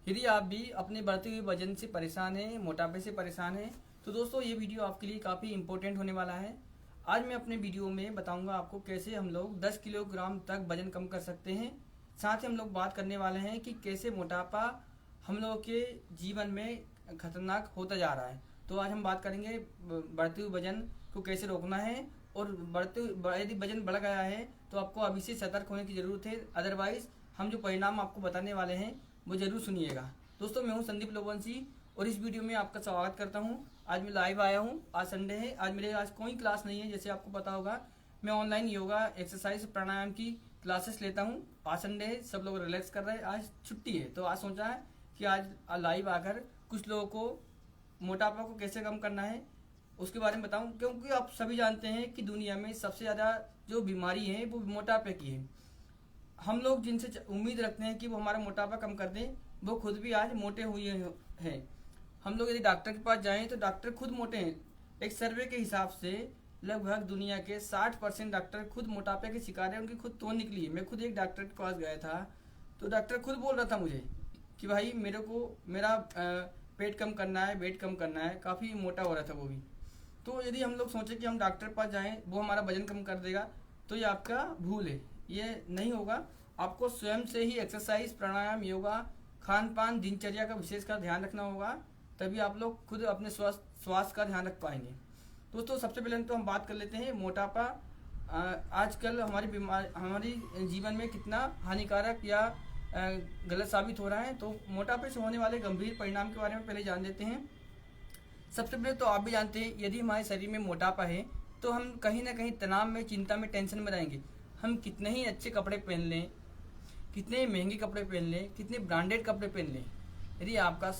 यदि आप भी अपने बढ़ते हुए वजन से परेशान हैं, मोटापे से परेशान हैं, तो दोस्तों ये वीडियो आपके लिए काफ़ी इंपॉर्टेंट होने वाला है। आज मैं अपने वीडियो में बताऊंगा आपको कैसे हम लोग 10 किलोग्राम तक वजन कम कर सकते हैं। साथ ही हम लोग बात करने वाले हैं कि कैसे मोटापा हम लोगों के जीवन में खतरनाक होता जा रहा है। तो आज हम बात करेंगे बढ़ते हुए वजन को कैसे रोकना है, और यदि वजन बढ़ गया है तो आपको अभी से सतर्क होने की ज़रूरत है। अदरवाइज़ हम जो परिणाम आपको बताने वाले हैं वो जरूर सुनिएगा। दोस्तों, मैं हूं संदीप लोबंशी और इस वीडियो में आपका स्वागत करता हूं। आज मैं लाइव आया हूं। आज संडे है, आज कोई क्लास नहीं है। जैसे आपको पता होगा, मैं ऑनलाइन योगा, एक्सरसाइज, प्राणायाम की क्लासेस लेता हूं। आज संडे है, सब लोग रिलैक्स कर रहे हैं, आज छुट्टी है, तो आज सोचा है कि आज लाइव आकर कुछ लोगों को मोटापा को कैसे कम करना है उसके बारे में बताऊं। क्योंकि आप सभी जानते हैं कि दुनिया में सबसे ज़्यादा जो बीमारी है वो मोटापे की है। हम लोग जिनसे उम्मीद रखते हैं कि वो हमारा मोटापा कम कर दें, वो खुद भी आज मोटे हुए हैं। हम लोग यदि डॉक्टर के पास जाएं तो डॉक्टर खुद मोटे हैं। एक सर्वे के हिसाब से लगभग दुनिया के 60% डॉक्टर खुद मोटापे के शिकार हैं, उनकी खुद तोड़ निकली है। मैं खुद एक डॉक्टर के पास गया था तो डॉक्टर खुद बोल रहा था मुझे कि भाई मेरे को मेरा पेट कम करना है, वेट कम करना है। काफ़ी मोटा हो रहा था वो भी। तो यदि हम लोग सोचें कि हम डॉक्टर के पास जाएं, वो हमारा वजन कम कर देगा, तो ये आपका भूल है। ये नहीं होगा। आपको स्वयं से ही एक्सरसाइज, प्राणायाम, योगा, खान पान, दिनचर्या का विशेषकर ध्यान रखना होगा, तभी आप लोग खुद अपने स्वास्थ्य का ध्यान रख पाएंगे। दोस्तों, सबसे पहले तो हम बात कर लेते हैं मोटापा आजकल हमारी जीवन में कितना हानिकारक या गलत साबित हो रहा है। तो मोटापे से होने वाले गंभीर परिणाम के बारे में पहले जान लेते हैं। सबसे पहले तो आप भी जानते हैं, यदि हमारे शरीर में मोटापा है तो हम कहीं ना कहीं तनाव में, चिंता में, टेंशन में रहेंगे। हम कितने ही अच्छे कपड़े पहन लें, कितने महंगे कपड़े पहन लें, कितने ब्रांडेड कपड़े पहन लें, यदि आपका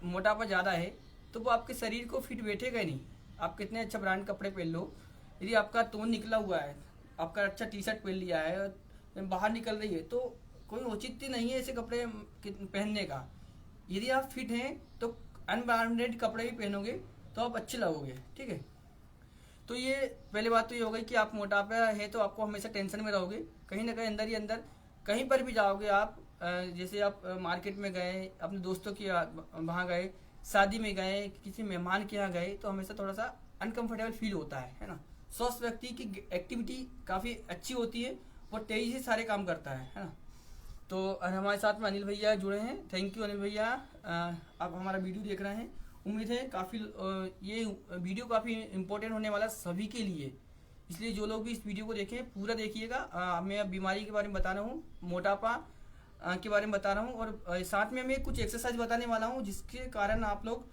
मोटापा ज़्यादा है तो वो आपके शरीर को फिट बैठेगा ही नहीं। आप कितने अच्छा ब्रांड कपड़े पहन लो, यदि आपका तोन निकला हुआ है, आपका अच्छा टी शर्ट पहन लिया है और बाहर निकल रही है, तो कोई औचित्य नहीं है ऐसे कपड़े पहनने का। यदि आप फिट हैं तो अनब्रांडेड कपड़े भी पहनोगे तो आप अच्छे लगोगे। ठीक है, तो ये पहले बात तो ये हो गई कि आप मोटापा है तो आपको हमेशा टेंशन में रहोगे, कहीं ना कहीं अंदर ही अंदर। कहीं पर भी जाओगे आप, जैसे आप मार्केट में गए, अपने दोस्तों की वहाँ गए, शादी में गए, किसी मेहमान के यहाँ गए, तो हमेशा थोड़ा सा अनकंफर्टेबल फील होता है ना। स्वस्थ व्यक्ति की एक्टिविटी काफ़ी अच्छी होती है, वो तेजी से सारे काम करता है ना। तो हमारे साथ में अनिल भैया जुड़े हैं। थैंक यू अनिल भैया, आप हमारा वीडियो देख रहे हैं। उम्मीद है काफ़ी ये वीडियो काफ़ी इम्पोर्टेंट होने वाला सभी के लिए, इसलिए जो लोग भी इस वीडियो को देखें पूरा देखिएगा। मैं अब बीमारी के बारे में बता रहा हूँ, मोटापा के बारे में बता रहा हूँ, और साथ में मैं कुछ एक्सरसाइज बताने वाला हूँ जिसके कारण आप लोग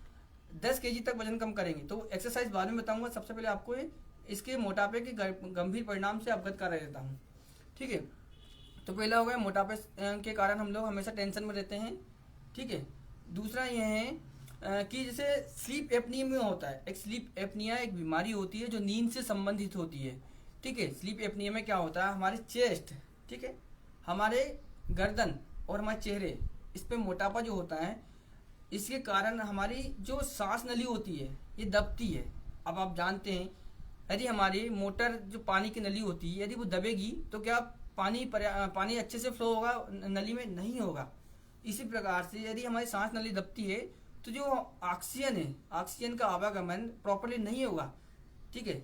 10 केजी तक वजन कम करेंगे। तो एक्सरसाइज बाद में बताऊँगा, सबसे पहले आपको इसके मोटापे के गंभीर परिणाम से अवगत करा देता हूँ। ठीक है, तो पहला हो गया मोटापे के कारण हम लोग हमेशा टेंशन में रहते हैं। ठीक है, दूसरा ये है कि जैसे स्लीप एपनिया में होता है। एक स्लीप एपनिया एक बीमारी होती है जो नींद से संबंधित होती है। ठीक है, स्लीप एपनिया में क्या होता है, हमारे चेस्ट, ठीक है, हमारे गर्दन और हमारे चेहरे, इस पे मोटापा जो होता है, इसके कारण हमारी जो सांस नली होती है ये दबती है। अब आप जानते हैं, यदि हमारी मोटर जो पानी की नली होती है, यदि वो दबेगी तो क्या पानी अच्छे से फ्लो होगा नली में? नहीं होगा। इसी प्रकार से यदि हमारी सांस नली दबती है तो जो ऑक्सीजन है, ऑक्सीजन का आवागमन प्रॉपरली नहीं होगा। ठीक है,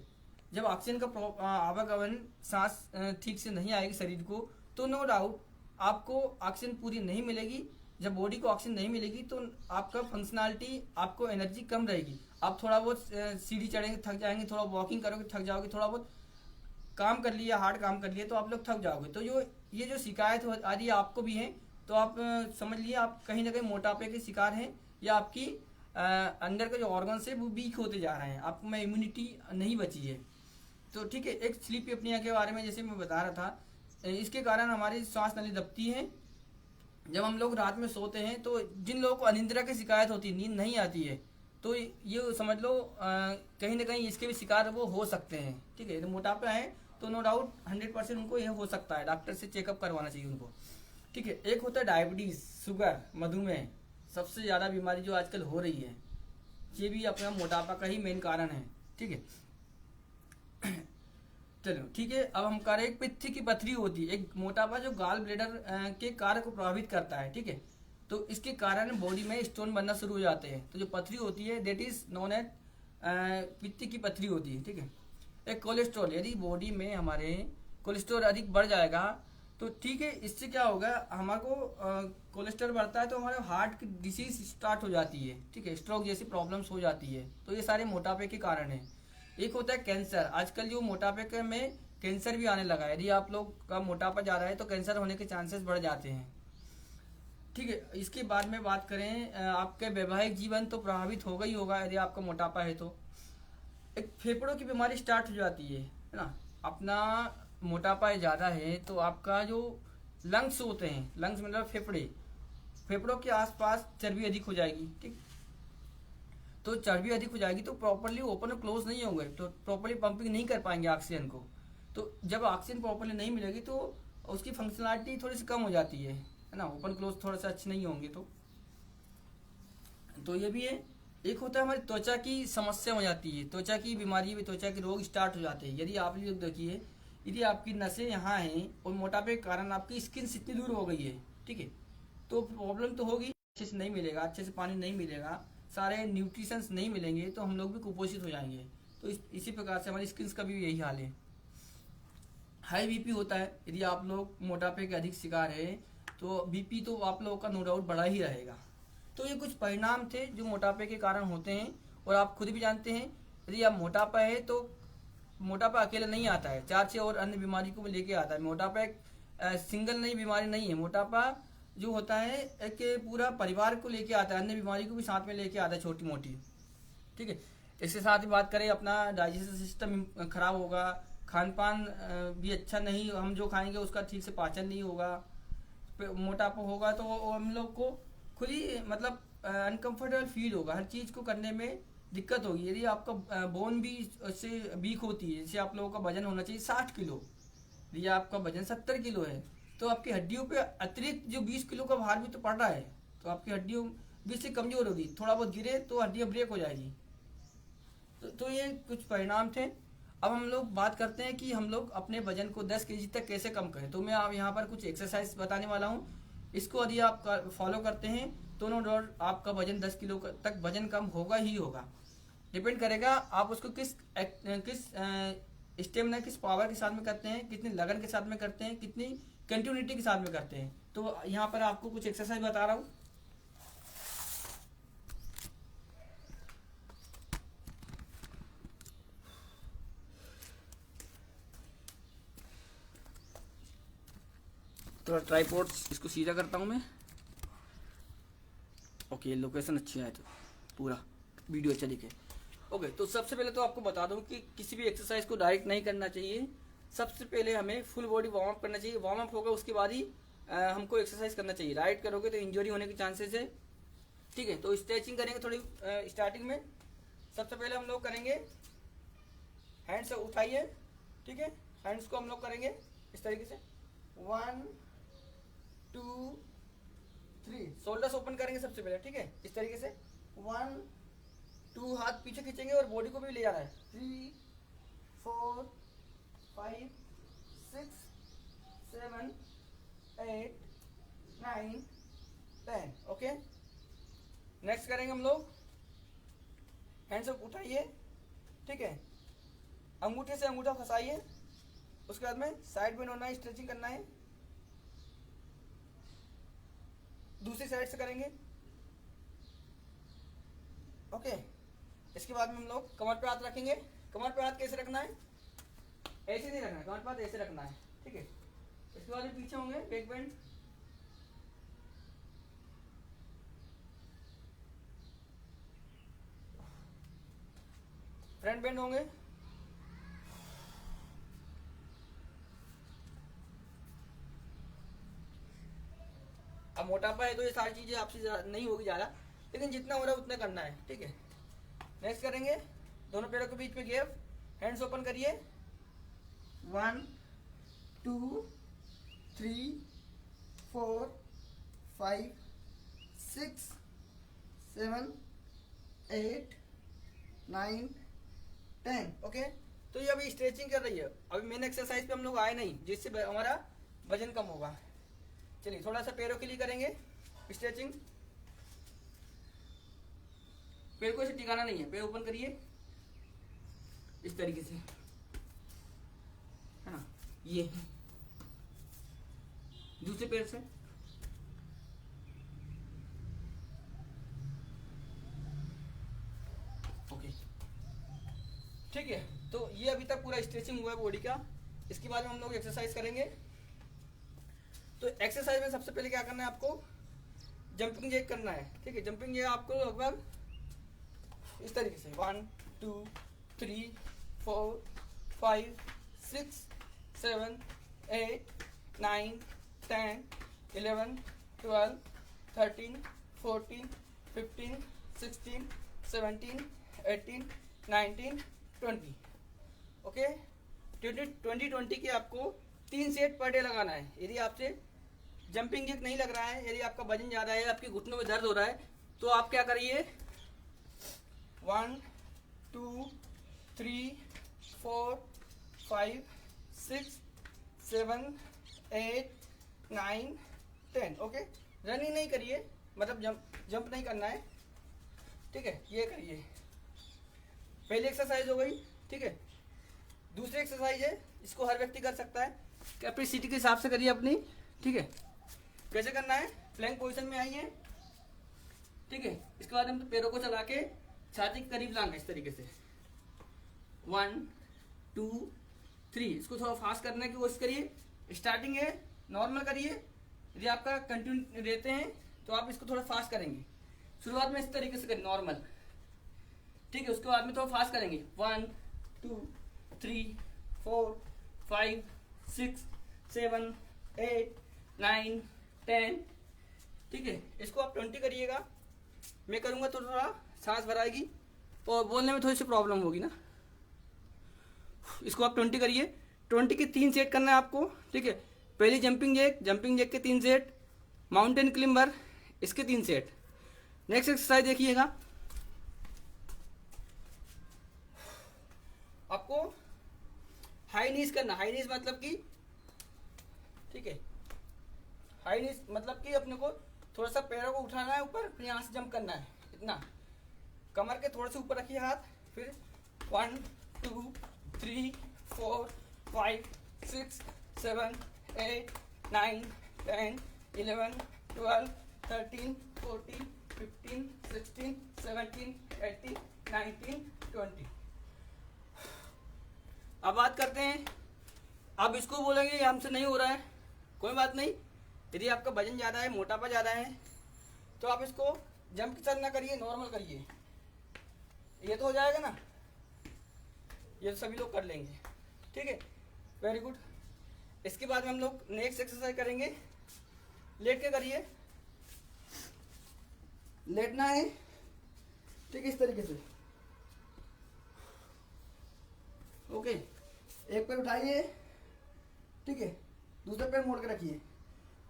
जब ऑक्सीजन का आवागमन, सांस ठीक से नहीं आएगी शरीर को, तो नो डाउट आपको ऑक्सीजन पूरी नहीं मिलेगी। जब बॉडी को ऑक्सीजन नहीं मिलेगी तो आपका फंक्शनैलिटी, आपको एनर्जी कम रहेगी। आप थोड़ा बहुत सीढ़ी चढ़ेंगे थक जाएंगे, थोड़ा वॉकिंग करोगे थक जाओगे, थोड़ा बहुत काम कर लिया, हार्ड काम कर लिया तो आप लोग थक जाओगे। तो ये जो शिकायत आ रही है आपको भी है, तो आप समझ लिए आप कहीं ना कहीं मोटापे के शिकार हैं, या आपकी अंदर के जो ऑर्गन्स है वो वीक होते जा रहे हैं, आपको में इम्यूनिटी नहीं बची है। तो ठीक है, एक स्लीप एपनिया के बारे में जैसे मैं बता रहा था, इसके कारण हमारी सांस नली दबती है। जब हम लोग रात में सोते हैं, तो जिन लोगों को अनिद्रा की शिकायत होती है, नींद नहीं आती है, तो ये समझ लो कहीं ना कहीं इसके भी शिकार वो हो सकते हैं। ठीक है, तो मोटापा है तो नो डाउट 100% उनको यह हो सकता है, डॉक्टर से चेकअप करवाना चाहिए उनको। ठीक है, एक होता है डायबिटीज़, शुगर, मधुमेह, सबसे ज़्यादा बीमारी जो आजकल हो रही है, ये भी अपना मोटापा का ही मेन कारण है। ठीक है, चलो ठीक है, अब हम करें पित्त की पथरी होती है, एक मोटापा जो गाल ब्लेडर के कार्य को प्रभावित करता है। ठीक है, तो इसके कारण बॉडी में स्टोन बनना शुरू हो जाते हैं। तो जो पथरी होती है दैट इज नोन एज पित्त की पथरी होती है, ठीक है। एक कोलेस्ट्रॉल, यदि बॉडी में हमारे कोलेस्ट्रॉल अधिक बढ़ जाएगा तो ठीक है, इससे क्या होगा, हमारे को कोलेस्ट्रॉल बढ़ता है तो हमारे हार्ट की डिसीज स्टार्ट हो जाती है, ठीक है, स्ट्रोक जैसी प्रॉब्लम्स हो जाती है। तो ये सारे मोटापे के कारण है। एक होता है कैंसर। आजकल जो मोटापे के में कैंसर भी आने लगा है। यदि आप लोग का मोटापा जा रहा है तो कैंसर होने के चांसेस बढ़ जाते हैं, ठीक है। इसके बाद में बात करें, आपके वैवाहिक जीवन तो प्रभावित होगा ही होगा यदि आपका मोटापा है तो। एक फेफड़ों की बीमारी स्टार्ट हो जाती है ना। अपना मोटापा ज़्यादा है तो आपका जो लंग्स होते हैं, लंग्स मतलब फेफड़े, फेफड़ों के आसपास चर्बी अधिक हो जाएगी, ठीक। तो चर्बी अधिक हो जाएगी तो प्रॉपरली ओपन और क्लोज नहीं होंगे, तो प्रॉपरली पंपिंग नहीं कर पाएंगे ऑक्सीजन को। तो जब ऑक्सीजन प्रॉपरली नहीं मिलेगी तो उसकी फंक्शनलिटी थोड़ी सी कम हो जाती है ना। ओपन क्लोज थोड़ा सा अच्छे नहीं होंगे तो ये भी है। एक होता है हमारी त्वचा की समस्या हो जाती है, त्वचा की बीमारी, त्वचा के रोग स्टार्ट हो जाते हैं। यदि आप लोग देखिए, यदि आपकी नसें यहाँ हैं और मोटापे के कारण आपकी स्किन इतनी दूर हो गई है, ठीक है, तो प्रॉब्लम तो होगी। अच्छे से नहीं मिलेगा, अच्छे से पानी नहीं मिलेगा, सारे न्यूट्रिशंस नहीं मिलेंगे तो हम लोग भी कुपोषित हो जाएंगे। तो इसी प्रकार से हमारी स्किन का भी यही हाल है। हाई बीपी होता है। यदि आप लोग मोटापे के अधिक शिकार है तो बीपी तो आप लोगों का नो डाउट बढ़ा ही रहेगा। तो ये कुछ परिणाम थे जो मोटापे के कारण होते हैं और आप खुद भी जानते हैं। यदि आप मोटापा है तो मोटापा अकेला नहीं आता है, 4-6 और अन्य बीमारी को भी लेके आता है। मोटापा एक सिंगल नई बीमारी नहीं है। मोटापा जो होता है एक पूरा परिवार को लेके आता है, अन्य बीमारी को भी साथ में लेके आता है, छोटी मोटी, ठीक है। इसके साथ ही बात करें, अपना डाइजेस्टिव सिस्टम खराब होगा, खान पान भी अच्छा नहीं, हम जो खाएंगे उसका ठीक से पाचन नहीं होगा। मोटापा होगा तो हम लोग को खुद ही मतलब अनकंफर्टेबल फील होगा, हर चीज़ को करने में दिक्कत होगी। यदि आपका बोन भी उससे वीक होती है, जैसे आप लोगों का वजन होना चाहिए 60 किलो, यदि आपका वजन 70 किलो है तो आपकी हड्डियों पे अतिरिक्त जो 20 किलो का भार भी तो पड़ रहा है, तो आपकी हड्डियों भी से कमजोर होगी। थोड़ा बहुत गिरे तो हड्डियाँ ब्रेक हो जाएगी। तो ये कुछ परिणाम थे। अब हम लोग बात करते हैं कि हम लोग अपने वजन को 10 केजी तक कैसे कम करें। तो मैं आप यहाँ पर कुछ एक्सरसाइज बताने वाला हूँ। इसको यदि आप फॉलो करते हैं तो नो डाउट आपका वजन 10 किलो तक वजन कम होगा ही होगा। डिपेंड करेगा आप उसको किस स्टेमिना, किस पावर के साथ में करते हैं, कितनी लगन के साथ में करते हैं, कितनी कंटिन्यूटी के साथ में करते हैं। तो यहाँ पर आपको कुछ एक्सरसाइज बता रहा हूँ। थोड़ा ट्राइपॉड इसको सीधा करता हूँ मैं। ओके, लोकेशन अच्छी है तो पूरा वीडियो अच्छा दिखे। ओके, तो सबसे पहले तो आपको बता दूं कि किसी भी एक्सरसाइज को डायरेक्ट नहीं करना चाहिए। सबसे पहले हमें फुल बॉडी वार्म अप करना चाहिए। वार्म अप होगा उसके बाद ही हमको एक्सरसाइज करना चाहिए। डायरेक्ट करोगे तो इंजरी होने के चांसेस है, ठीक है। तो स्ट्रेचिंग करेंगे थोड़ी स्टार्टिंग में। सबसे पहले हम लोग करेंगे हैंड्स उठाइए, ठीक है। हैंड्स को हम लोग करेंगे इस तरीके से 1 2 3। शोल्डर्स ओपन करेंगे सबसे पहले, ठीक है, इस तरीके से 1 2, हाथ पीछे खींचेंगे और बॉडी को भी ले जाना है। 3 4 5 6 7 8 9 10। ओके, नेक्स्ट करेंगे हम लोग हैंड्स अप उठाइए, ठीक है। अंगूठे से अंगूठा फंसाइए, उसके बाद में साइड में होना है, स्ट्रेचिंग करना है। दूसरी साइड से करेंगे, ओके। इसके बाद में हम लोग कमर पे हाथ रखेंगे। कमर पे हाथ कैसे रखना है, ऐसे नहीं रखना है, कमर पे हाथ ऐसे रखना है, ठीक है। इसके बाद में पीछे होंगे, बैक बेंड, फ्रंट बेंड होंगे, अब मोटापा है तो ये सारी चीजें आपसे नहीं होगी ज़्यादा, लेकिन जितना हो रहा है उतना करना है, ठीक है। नेक्स्ट करेंगे दोनों पैरों के बीच में गैप, हैंड्स ओपन करिए 1 2 3 4 5 6 7 8 9 10। ओके, तो ये अभी स्ट्रेचिंग कर रही है। अभी मेन एक्सरसाइज पे हम लोग आए नहीं जिससे हमारा वजन कम होगा। चलिए थोड़ा सा पैरों के लिए करेंगे। स्ट्रेचिंग। पैर को ऐसे टिकाना नहीं है, पैर ओपन करिए इस तरीके से, है ना। ये दूसरे पैर से, ओके, ठीक है। तो ये अभी तक पूरा स्ट्रेचिंग हुआ है बॉडी का। इसके बाद में हम लोग एक्सरसाइज करेंगे। तो एक्सरसाइज में सबसे पहले क्या करना है आपको, जंपिंग जैक करना है, ठीक है। जंपिंग जैक आपको लगभग इस तरीके से 1 2 3 4 5 6 7 8 9 10 11 12 13 14 15 16 17 18 19 20, ओके। 20 के आपको 3 सेट पर डे लगाना है। यदि आपसे जंपिंग जैक नहीं लग रहा है, यदि आपका वजन ज़्यादा है, आपके घुटनों में दर्द हो रहा है, तो आप क्या करिए 1 2 3 4 5 6 7 8 9 10, ओके। रनिंग नहीं करिए, मतलब जंप नहीं करना है, ठीक है। ये करिए, पहली एक्सरसाइज हो गई, ठीक है। दूसरी एक्सरसाइज है, इसको हर व्यक्ति कर सकता है, कैपेसिटी के हिसाब से करिए अपनी, ठीक है। कैसे करना है, प्लैंक पोजीशन में आइए, ठीक है। इसके बाद हम पैरों को चला के छाती के करीब लाना है इस तरीके से, 1 2 3। इसको थोड़ा फास्ट करने की कोशिश करिए। स्टार्टिंग है नॉर्मल करिए, यदि आपका कंटिन्यू रहते हैं तो आप इसको थोड़ा फास्ट करेंगे। शुरुआत में इस तरीके से करिए नॉर्मल, ठीक है। उसके बाद में थोड़ा फास्ट करेंगे 1 2 3 4 5 6 7 8 9 10, ठीक है। इसको आप 20 करिएगा। मैं करूँगा तो थोड़ा सांस भराएगी और बोलने में थोड़ी सी प्रॉब्लम होगी ना। इसको आप 20 करिए। 20 के 3 सेट करना है आपको, ठीक है। पहली जंपिंग जैक के 3 सेट, माउंटेन क्लिम्बर इसके 3 सेट। नेक्स्ट एक्सरसाइज देखिएगा, आपको हाई नीज करना। हाई नीज मतलब कि, ठीक है, हाई नीज मतलब कि अपने को थोड़ा सा पैरों को उठाना है ऊपर, फिर यहाँ से जंप करना है इतना। कमर के थोड़े से ऊपर रखिए हाथ, फिर 1 2 3 4 5 6 7 8 9 10 11 12 13 14 15 16 17 18 19 20। अब बात करते हैं, अब इसको बोलेंगे हमसे नहीं हो रहा है, कोई बात नहीं। यदि आपका वजन ज़्यादा है, मोटापा ज़्यादा है, तो आप इसको जंप के साथ ना करिए, नॉर्मल करिए। ये तो हो जाएगा ना, ये तो सभी लोग कर लेंगे, ठीक है। Very good. इसके बाद में हम लोग नेक्स्ट एक्सरसाइज करेंगे, लेट के करिए। लेटना है, ठीक है, इस तरीके से, ओके। एक पैर उठाइए, ठीक है, दूसरा पैर मोड़ के रखिए,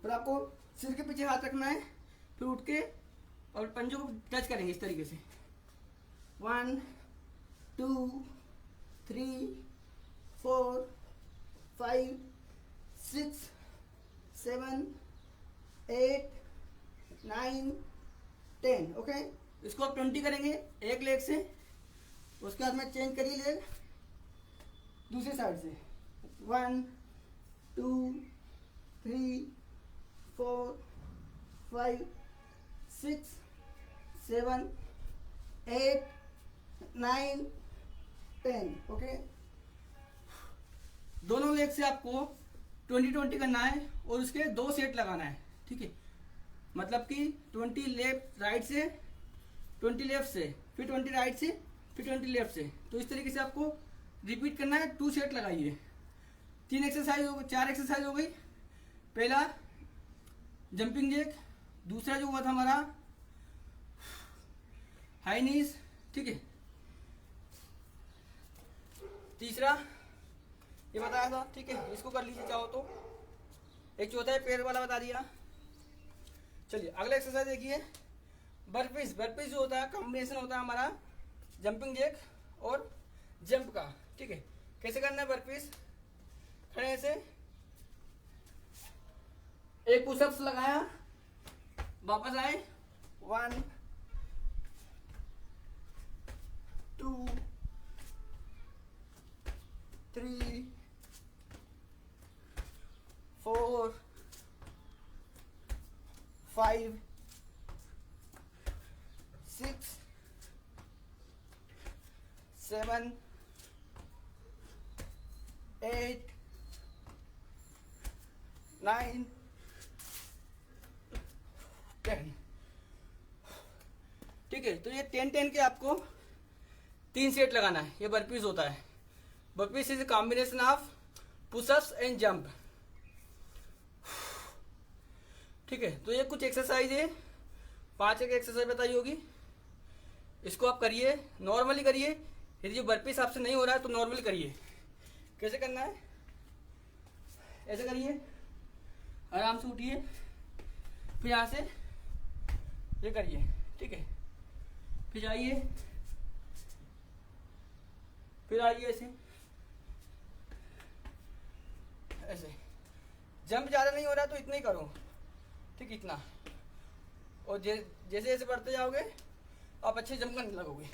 फिर आपको सिर के पीछे हाथ रखना है, फिर उठ के और पंजों को टच करेंगे इस तरीके से। 1 2 3 4 5 6 7 8 9 10, ओके। इसको आप 20 करेंगे एक लेग से। उसके बाद में चेंज करिए लेग दूसरी साइड से, 1 2 3 4 5 6 7 8 9 10, ओके। दोनों लेग से आपको 20 करना है और उसके 2 सेट लगाना है, ठीक है। मतलब कि 20 लेफ्ट राइट से, 20 लेफ्ट से, फिर 20 राइट से, फिर 20 लेफ्ट से। तो इस तरीके से आपको रिपीट करना है। 2 सेट लगाइए। 3 एक्सरसाइज हो गई, 4 एक्सरसाइज हो गई। पहला जंपिंग जैक, दूसरा जो हुआ था हमारा हाई नीज, ठीक है, तीसरा ये बताया था, ठीक है। इसको कर लीजिए चाहो तो। एक चौथा है पैर वाला बता दिया। चलिए अगला एक्सरसाइज देखिए, बर्पीज। बर्पीज जो होता है कॉम्बिनेशन होता है हमारा जंपिंग जैक और जंप का, ठीक है। कैसे करना है बर्पीज, खड़े से एक पुशअप्स लगाया, वापस आए। 1 2 3 4 5 6 7 8 9 10। ठीक है, तो ये 10-10 के आपको 3 सेट लगाना है। ये बर्पीज होता है। Burpees is combination of pushups and jump. ठीक है, तो ये कुछ एक्सरसाइज है, 5 एक एक्सरसाइज बताई होगी। इसको आप करिए, नॉर्मली करिए। यदि बर्पीज आपसे नहीं हो रहा है तो नॉर्मली करिए। कैसे करना है, ऐसे करिए, आराम से उठिए, फिर यहाँ से ये करिए। ठीक है, फिर जाइए, फिर आइए ऐसे ऐसे। जंप ज़्यादा नहीं हो रहा तो इतना ही करो। ठीक, इतना। और जैसे जैसे बढ़ते जाओगे आप अच्छे जंप करने लगोगे।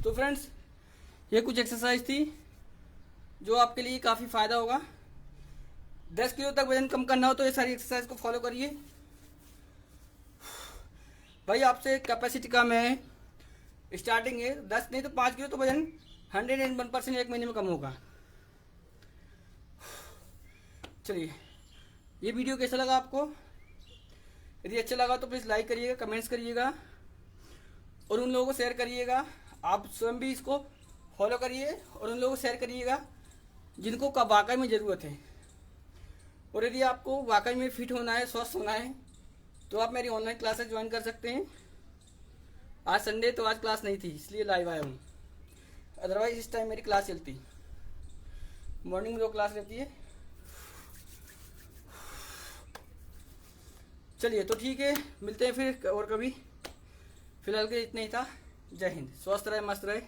तो फ्रेंड्स, ये कुछ एक्सरसाइज थी जो आपके लिए काफ़ी फ़ायदा होगा। 10 किलो तक वजन कम करना हो तो ये सारी एक्सरसाइज को फॉलो करिए। भाई आपसे कैपेसिटी कम है, स्टार्टिंग है, 10 नहीं तो 5 किलो तो वजन 101% एक महीने में कम होगा। चलिए, ये वीडियो कैसा लगा आपको? यदि अच्छा लगा तो प्लीज़ लाइक करिएगा, कमेंट्स करिएगा और उन लोगों को शेयर करिएगा। आप स्वयं भी इसको फॉलो करिए और उन लोगों को शेयर करिएगा जिनको का वाकई में ज़रूरत है। और यदि आपको वाकई में फिट होना है, स्वस्थ होना है, तो आप मेरी ऑनलाइन क्लासेस ज्वाइन कर सकते हैं। आज संडे तो आज क्लास नहीं थी इसलिए लाइव आया हूँ, अदरवाइज इस टाइम मेरी क्लास चलती। मॉर्निंग में 2 क्लास रहती है। चलिए, तो ठीक है, मिलते हैं फिर और कभी। फिलहाल के इतना ही था। जय हिंद, स्वस्थ रहे, मस्त रहे।